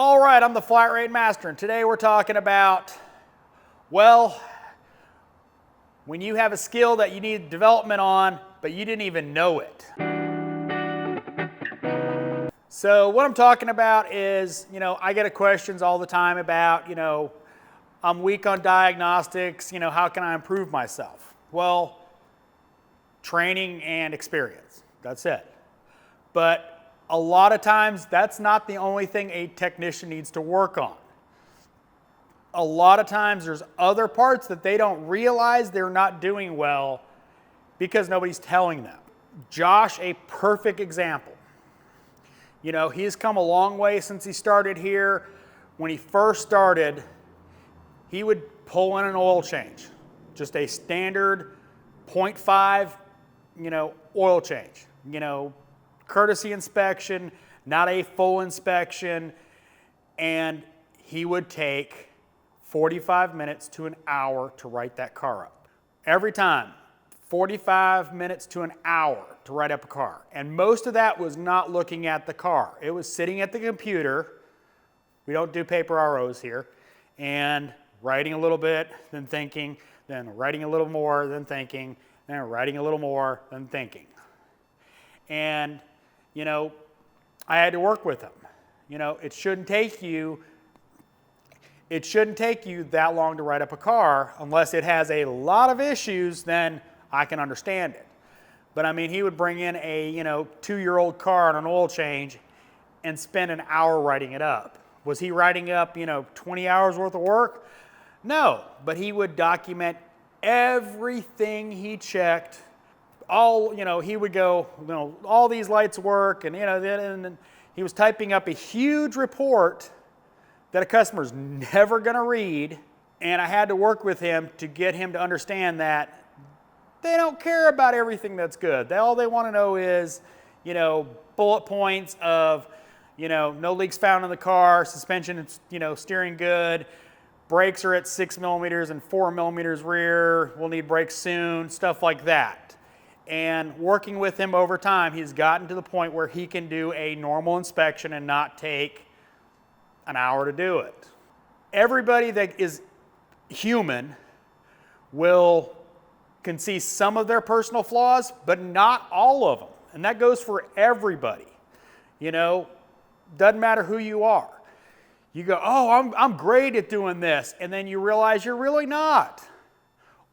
All right, I'm the Flat Rate Master, and today we're talking about, well, when you have a skill that you need development on, but you didn't even know it. So what I'm talking about is, I get questions all the time about, I'm weak on diagnostics, how can I improve myself? Well, training and experience, that's it. But a lot of times, that's not the only thing a technician needs to work on. A lot of times, there's other parts that they don't realize they're not doing well because nobody's telling them. Josh, a perfect example. He's come a long way since he started here. When he first started, he would pull in an oil change, just a standard 0.5, oil change. Courtesy inspection, not a full inspection, and he would take 45 minutes to an hour to write that car up. Every time, 45 minutes to an hour to write up a car. And most of that was not looking at the car. It was sitting at the computer. We don't do paper ROs here. And writing a little bit, then thinking, then writing a little more, then thinking, then writing a little more, then thinking. And I had to work with him. It shouldn't take you that long to write up a car unless it has a lot of issues, then I can understand it. But he would bring in a 2-year-old car on an oil change and spend an hour writing it up. Was he writing up 20 hours worth of work? No, but he would document everything he checked. He would go, all these lights work, and and he was typing up a huge report that a customer's never going to read, and I had to work with him to get him to understand that they don't care about everything that's good. All they want to know is, bullet points of, no leaks found in the car, suspension is, steering good, brakes are at 6 millimeters and 4 millimeters rear, we'll need brakes soon, stuff like that. And working with him over time, he's gotten to the point where he can do a normal inspection and not take an hour to do it. Everybody that is human can see some of their personal flaws, but not all of them. And that goes for everybody. Doesn't matter who you are. You go, oh, I'm great at doing this. And then you realize you're really not.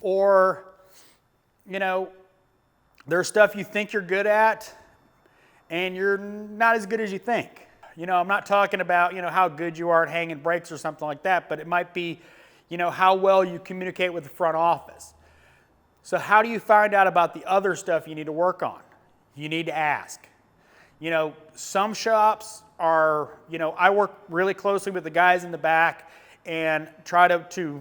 Or, there's stuff you think you're good at, and you're not as good as you think. I'm not talking about, how good you are at hanging brakes or something like that, but it might be, how well you communicate with the front office. So how do you find out about the other stuff you need to work on? You need to ask. Some shops are, I work really closely with the guys in the back and try to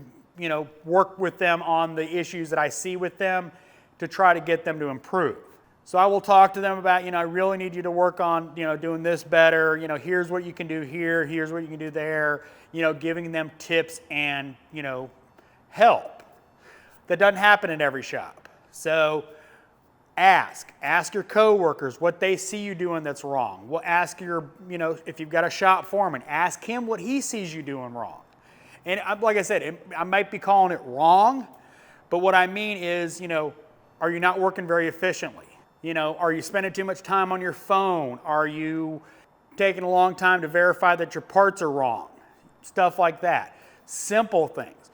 work with them on the issues that I see with them, to try to get them to improve. So I will talk to them about, I really need you to work on, doing this better. Here's what you can do here. Here's what you can do there. Giving them tips and, help. That doesn't happen in every shop. So ask your coworkers what they see you doing that's wrong. Well, ask your, if you've got a shop foreman, ask him what he sees you doing wrong. And like I said, I might be calling it wrong, but what I mean is, are you not working very efficiently? Are you spending too much time on your phone? Are you taking a long time to verify that your parts are wrong? Stuff like that. Simple things.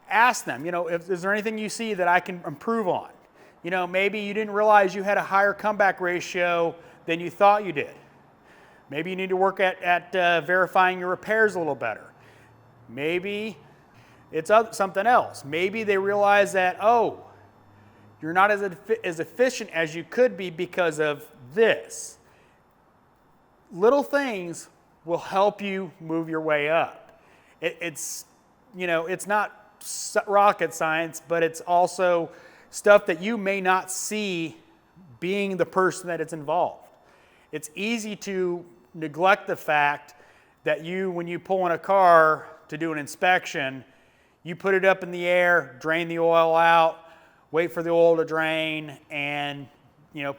Ask them, is there anything you see that I can improve on? Maybe you didn't realize you had a higher comeback ratio than you thought you did. Maybe you need to work at verifying your repairs a little better. Maybe it's something else. Maybe they realize that, you're not as efficient as you could be because of this. Little things will help you move your way up. It's not rocket science, but it's also stuff that you may not see being the person that it's involved. It's easy to neglect the fact that when you pull in a car to do an inspection, you put it up in the air, drain the oil out, wait for the oil to drain, and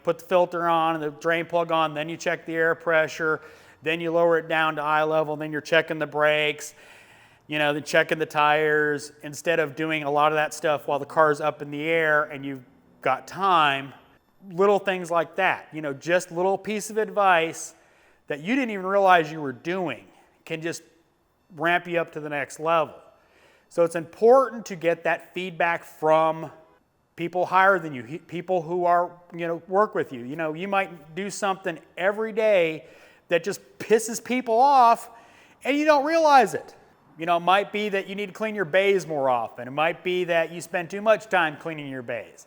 put the filter on and the drain plug on, then you check the air pressure, then you lower it down to eye level, then you're checking the brakes, then checking the tires, instead of doing a lot of that stuff while the car's up in the air and you've got time. Little things like that, just little piece of advice that you didn't even realize you were doing can just ramp you up to the next level. So it's important to get that feedback from people higher than you, people who are, work with you. You might do something every day that just pisses people off and you don't realize it. It might be that you need to clean your bays more often. It might be that you spend too much time cleaning your bays.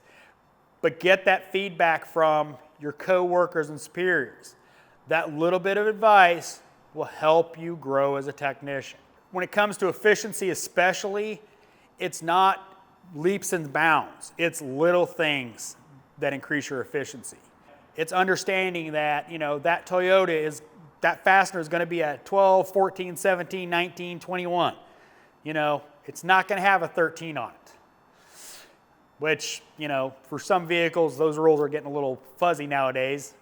But get that feedback from your coworkers and superiors. That little bit of advice will help you grow as a technician. When it comes to efficiency especially, it's not leaps and bounds. It's little things that increase your efficiency. It's understanding that, that Toyota that fastener is going to be a 12, 14, 17, 19, 21. It's not going to have a 13 on it. Which, for some vehicles, those rules are getting a little fuzzy nowadays.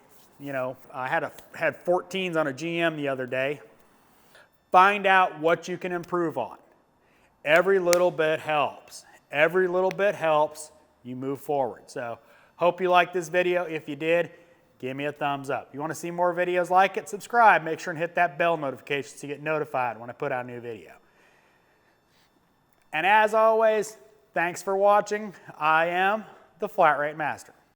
I had 14s on a GM the other day. Find out what you can improve on. Every little bit helps. Every little bit helps, you move forward. So, hope you liked this video. If you did, give me a thumbs up. If you want to see more videos like it, subscribe. Make sure and hit that bell notification so you get notified when I put out a new video. And as always, thanks for watching. I am the Flat Rate Master.